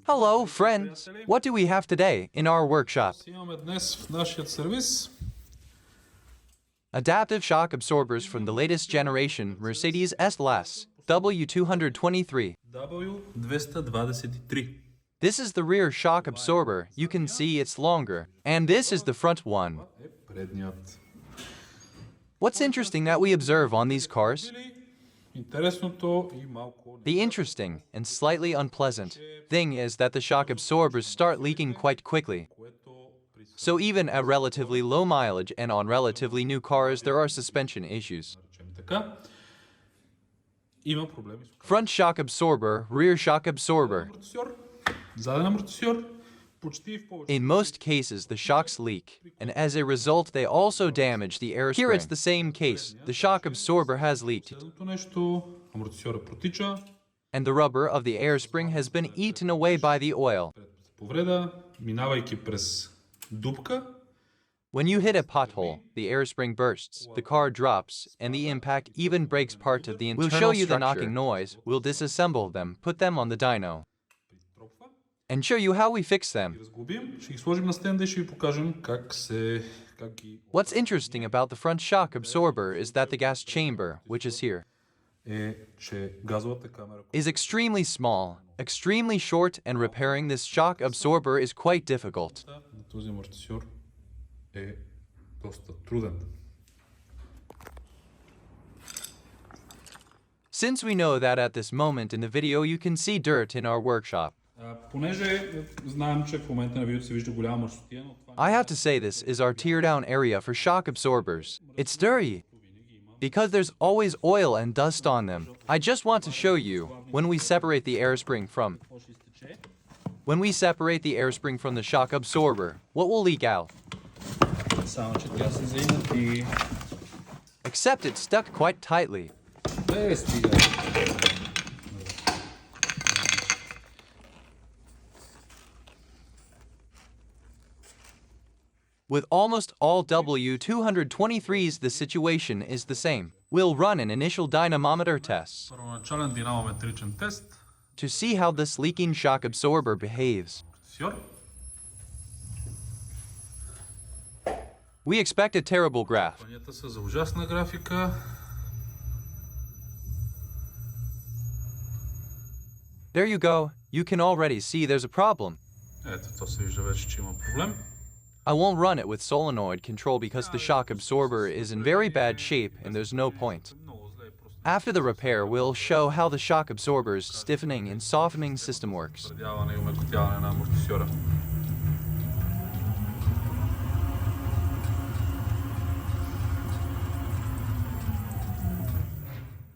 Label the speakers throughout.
Speaker 1: Hello, friends! What do we have today in our workshop?
Speaker 2: Имаме днес в нашия сервис
Speaker 1: Adaptive shock absorbers from the latest generation Mercedes S-Class W223.
Speaker 2: W223.
Speaker 1: This is the rear shock absorber. You can see it's longer. And this is the front one.
Speaker 2: Е предният.
Speaker 1: What's interesting that we observe on these cars?
Speaker 2: Интересното и малко
Speaker 1: The interesting and slightly unpleasant thing is that the shock absorbers start leaking quite quickly.
Speaker 2: което при
Speaker 1: So even at relatively low mileage and on relatively new cars, there are suspension issues.
Speaker 2: речем така, има проблеми с
Speaker 1: Front shock absorber, rear shock absorber.
Speaker 2: амортисьор, заден амортисьор, почти в повече.
Speaker 1: In most cases, the shocks leak, and as a result, they also damage the air spring. Here it's the same case. The shock absorber has leaked,
Speaker 2: Следното нещо, амортисьора протича,
Speaker 1: and the rubber of the air spring has been eaten away by the oil.
Speaker 2: повреда, минавайки през дупка,
Speaker 1: When you hit a pothole, the air spring bursts, the car drops, and the impact even breaks part of the internal structure. We'll show you the knocking noise, we'll disassemble them, put them on the dyno,
Speaker 2: притропва,
Speaker 1: and show you how we fix them.
Speaker 2: ги разглобим, ще ги сложим на стенда и ще ви покажем как ги
Speaker 1: What's interesting about the front shock absorber is that the gas chamber, which is here,
Speaker 2: е, че газовата камера
Speaker 1: is extremely small, extremely short, and repairing this shock absorber is quite difficult.
Speaker 2: на този амортисьор е доста труден.
Speaker 1: Since we know that at this moment in the video you can see dirt in our workshop,
Speaker 2: Понеже знаем, че в момента на видеото се вижда голяма мърсотия, но това
Speaker 1: I have to say this is our tear-down area for shock absorbers. It's dirty, because there's always oil and dust on them. I just want to show you when we separate the air spring from the shock absorber, what will leak out.
Speaker 2: само че тя се заинати.
Speaker 1: Except it's stuck quite tightly.
Speaker 2: Стига.
Speaker 1: With almost all W223s, the situation is the same. We'll run an initial dynamometer test
Speaker 2: Първоначален динамометричен тест.
Speaker 1: to see how this leaking shock absorber behaves.
Speaker 2: Сьор.
Speaker 1: We expect a terrible graph.
Speaker 2: Планета са за ужасна графика.
Speaker 1: There you go. You can already see there's a problem.
Speaker 2: Ето, то се вижда вече, че има проблем.
Speaker 1: I won't run it with solenoid control because the shock absorber is in very bad shape and there's no point.
Speaker 2: Много зле е просто.
Speaker 1: After the repair, we'll show how the shock absorber's stiffening and softening system works.
Speaker 2: Твърдяване и умекотяване на амортисьора.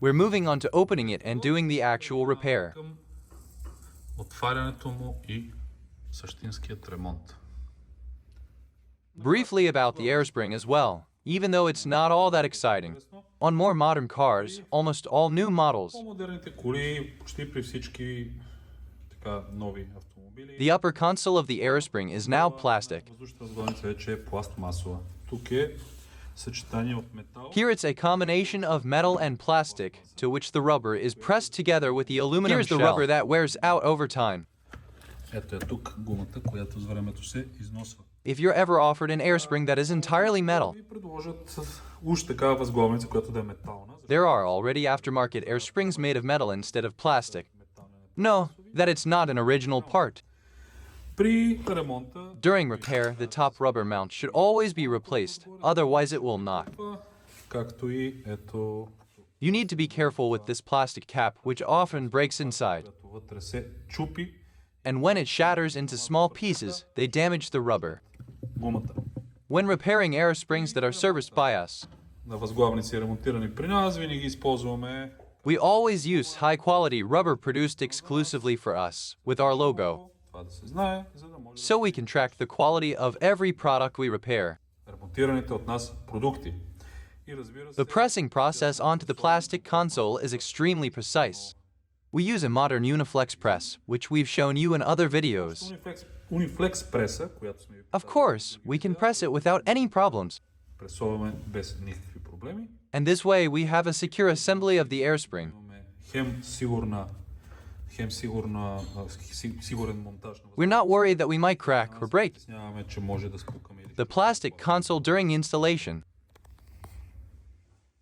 Speaker 1: We're moving on to opening it and doing the actual repair.
Speaker 2: Към отварянето му и същинският ремонт.
Speaker 1: Briefly about the air spring as well, even though it's not all that exciting. On more modern cars, almost all new models,
Speaker 2: По-модерните коли, почти при всички така нови автомобили,
Speaker 1: the upper console of the air spring is now plastic.
Speaker 2: въздушната разгонница вече е пластмасова. Тук е съчетание от метал.
Speaker 1: Here it's a combination of metal and plastic, to which the rubber is pressed together with the aluminum Here's the rubber that wears out over time.
Speaker 2: Ето е тук гумата, която с времето се износва.
Speaker 1: If you're ever offered an air spring that is entirely metal,
Speaker 2: Ви предложат уж такава възглавница, която да е метална.
Speaker 1: there are already aftermarket air springs made of metal instead of plastic. No, that it's not an original part.
Speaker 2: При ремонта
Speaker 1: During repair, the top rubber mount should always be replaced, otherwise it will knock.
Speaker 2: както и ето
Speaker 1: You need to be careful with this plastic cap, which often breaks inside.
Speaker 2: като вътре се чупи
Speaker 1: And when it shatters into small pieces, they damage the rubber.
Speaker 2: гумата.
Speaker 1: When repairing air springs that are serviced by us,
Speaker 2: На възглавници ремонтирани при нас винаги използваме
Speaker 1: we always use high-quality rubber produced exclusively for us, with our logo,
Speaker 2: това да се знае, за да може
Speaker 1: so we can track the quality of every product we repair.
Speaker 2: ремонтираните от нас продукти. И разбира се,
Speaker 1: The pressing process onto the plastic console is extremely precise. We use a modern Uniflex press, which we've shown you in other videos.
Speaker 2: Унифлекс преса, която сме ви
Speaker 1: Of course, we can press it without any problems.
Speaker 2: пресоваме без никакви проблеми.
Speaker 1: And this way we have a secure assembly of the air spring.
Speaker 2: Имаме хем сигурна хем сигурен монтаж.
Speaker 1: We're not worried that we might crack or break
Speaker 2: Притесняваме, че може да спукаме или
Speaker 1: the plastic console during installation.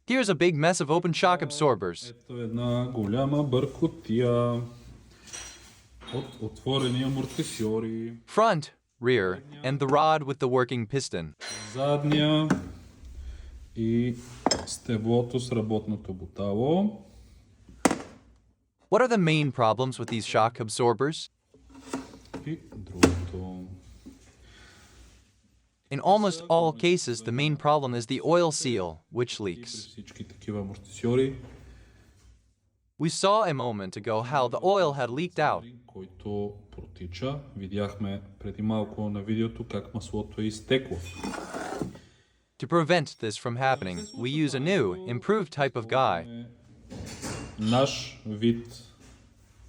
Speaker 1: Here's a big mess of open shock absorbers.
Speaker 2: Ето една голяма бъркотия от отворени амортисьори.
Speaker 1: Front, rear, and the rod with the working piston.
Speaker 2: Задния и стеблото с работното бутало.
Speaker 1: What are the main problems with these shock absorbers?
Speaker 2: И другото.
Speaker 1: In almost all cases, the main problem is the oil seal, which leaks.
Speaker 2: Всички такива амортисьори,
Speaker 1: We saw a moment ago how the oil had leaked out.
Speaker 2: който протича. Видяхме преди малко на видеото как маслото е изтекло.
Speaker 1: To prevent this from happening, we use a new, improved type of guy.
Speaker 2: Наш вид,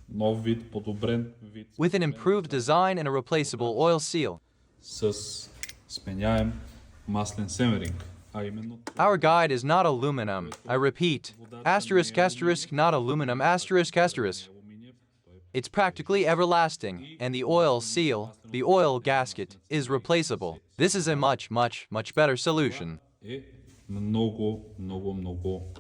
Speaker 2: нов вид, подобрен вид
Speaker 1: With an improved design and a replaceable oil seal.
Speaker 2: с сменяем маслен семеринг, а именно
Speaker 1: Our guide is not aluminum. I repeat, asterisk asterisk not aluminum asterisk asterisk. It's practically everlasting, and the oil seal, the oil gasket, is replaceable. This is a much better solution.
Speaker 2: е много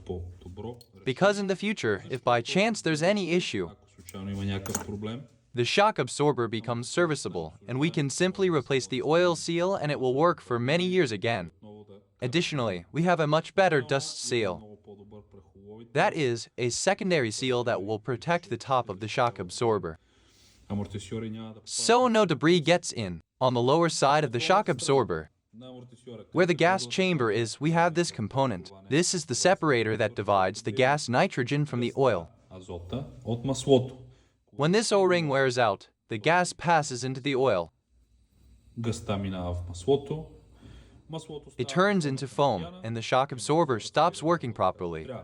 Speaker 2: по-добро.
Speaker 1: Because in the future, if by chance there's any issue,
Speaker 2: Ако случайно има някакъв проблем,
Speaker 1: the shock absorber becomes serviceable, and we can simply replace the oil seal and it will work for many years again.
Speaker 2: много да
Speaker 1: Additionally, we have a much better dust seal.
Speaker 2: много по-добър прахоловид.
Speaker 1: That is, a secondary seal that will protect the top of the shock absorber,
Speaker 2: Амортисьори няма да
Speaker 1: so no debris gets in. On the lower side of the shock absorber,
Speaker 2: на амортисьора.
Speaker 1: where the gas chamber is, we have this component. This is the separator that divides the gas nitrogen from the oil.
Speaker 2: Азота от маслото.
Speaker 1: When this O-ring wears out, the gas passes into the oil.
Speaker 2: Гъста минава в маслото. Маслото
Speaker 1: It turns into foam, and the shock absorber stops working properly.
Speaker 2: става.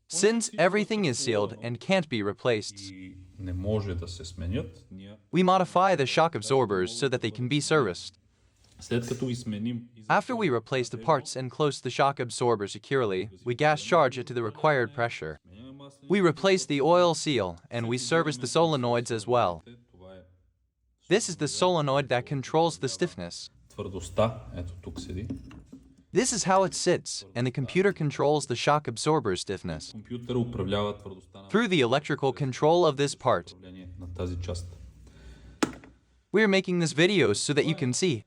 Speaker 1: Since everything is sealed and can't be replaced,
Speaker 2: И не може да се сменят. Ние,
Speaker 1: we modify the shock absorbers so that they can be serviced.
Speaker 2: след като ги сменим,
Speaker 1: After we replace the parts and close the shock absorber securely, we gas charge it to the required pressure.
Speaker 2: сменяме маслени,
Speaker 1: We replace the oil seal, and we service the solenoids as well.
Speaker 2: това е
Speaker 1: This is the solenoid that controls the stiffness.
Speaker 2: твърдостта. Ето тук седи.
Speaker 1: This is how it sits, and the computer controls the shock absorber stiffness
Speaker 2: Компютър управлява твърдостта на
Speaker 1: through the electrical control of this part.
Speaker 2: управление на тази част.
Speaker 1: We are making this video so that you can see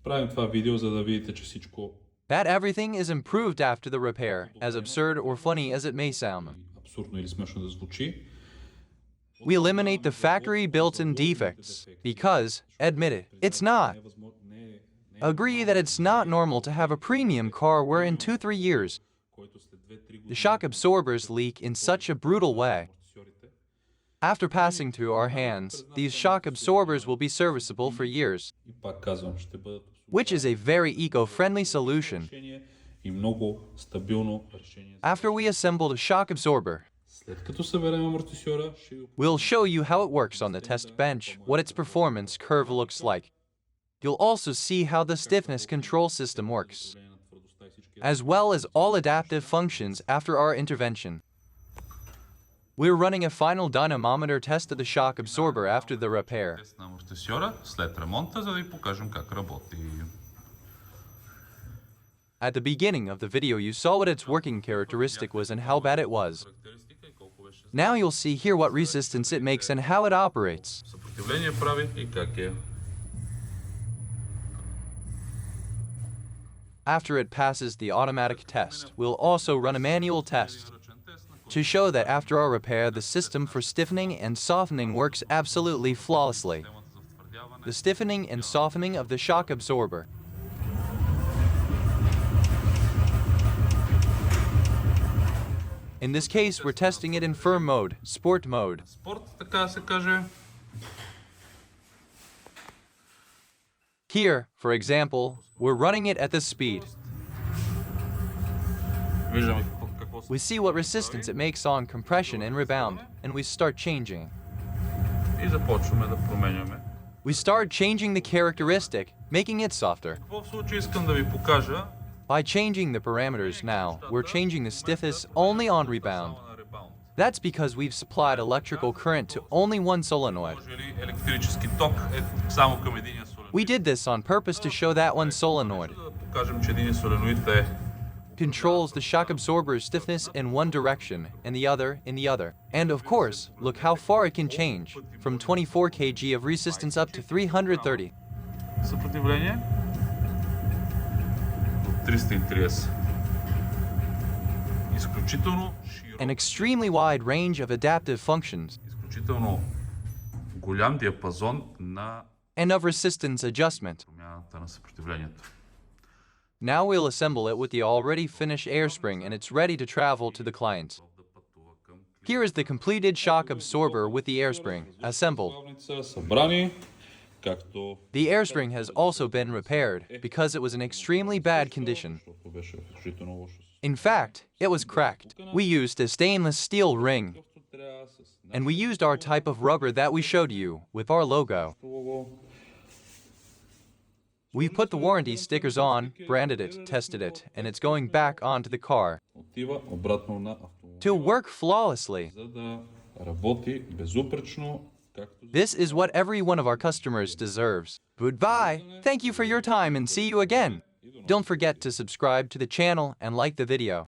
Speaker 2: Правим това видео, за да видите, че всичко
Speaker 1: that everything is improved after the repair, as absurd or funny as it may sound.
Speaker 2: абсурдно или смешно да звучи.
Speaker 1: We eliminate the factory built-in defects because, admit it, it's not. Agree that it's not normal to have a premium car where in 2-3 years,
Speaker 2: Който след 2-3
Speaker 1: the
Speaker 2: години
Speaker 1: shock absorbers leak in such a brutal way.
Speaker 2: амортисьорите,
Speaker 1: After passing through our hands, these shock absorbers will be serviceable for years,
Speaker 2: и пак казвам, ще бъдат
Speaker 1: which is a very eco-friendly solution.
Speaker 2: решение и много стабилно решение.
Speaker 1: After we assembled a shock absorber,
Speaker 2: След като съберем амортисьора, ще ви
Speaker 1: we'll show you how it works on the test bench, what its performance curve looks like. You'll also see how the stiffness control system works,
Speaker 2: покажем на твърдостта и всички
Speaker 1: as well as all adaptive functions after our intervention. We're running a final dynamometer test of the shock absorber after the repair.
Speaker 2: тест на амортисьора след ремонта, за да ви покажем как работи.
Speaker 1: At the beginning of the video, you saw what its working characteristic was and how bad it was.
Speaker 2: Характеристика и колко беше
Speaker 1: Now you'll see here what resistance it makes and how it operates.
Speaker 2: съпротивление прави и как е.
Speaker 1: After it passes the automatic test, we'll also run a manual test to show that after our repair, the system for stiffening and softening works absolutely flawlessly. The stiffening and softening of the shock absorber. In this case, we're testing it in firm mode, sport mode.
Speaker 2: Спорт, така да се каже.
Speaker 1: Here, for example, we're running it at this speed.
Speaker 2: Виждаме какво се
Speaker 1: We see what resistance it makes on compression and rebound, and we start changing.
Speaker 2: и започваме да променяме.
Speaker 1: We start changing the characteristic, making it softer.
Speaker 2: Какво в случай искам да ви покажа?
Speaker 1: By changing the parameters now, we're changing the stiffness only on rebound.
Speaker 2: Само на ребаунд.
Speaker 1: That's because we've supplied electrical current to only one solenoid.
Speaker 2: Сложили електрически ток само към единия соленоид.
Speaker 1: We did this on purpose to show that one solenoid
Speaker 2: Да покажем, че единия соленоид е
Speaker 1: controls the shock absorber's stiffness in one direction and the other in the other. And of course, look how far it can change, from 24 kg of resistance up to 330.
Speaker 2: съпротивление до 330. Изключително широк,
Speaker 1: An extremely wide range of adaptive functions
Speaker 2: изключително голям диапазон на
Speaker 1: and of resistance adjustment.
Speaker 2: промяната на съпротивлението.
Speaker 1: Now we'll assemble it with the already finished air spring and it's ready to travel to the client. Here is the completed shock absorber with the air spring, assembled.
Speaker 2: Събрани, както
Speaker 1: The air spring has also been repaired because it was in extremely bad condition.
Speaker 2: защото беше в изключително лошо състояние.
Speaker 1: In fact, it was cracked. We used a stainless steel ring, and we used our type of rubber that we showed you with our logo. We put the warranty stickers on, branded it, tested it, and it's going back onto the car
Speaker 2: Отива обратно на автомобила,
Speaker 1: to work flawlessly.
Speaker 2: за да работи безупречно, както
Speaker 1: This is what every one of our customers deserves. Goodbye. Thank you for your time and see you again. Don't forget to subscribe to the channel and like the video.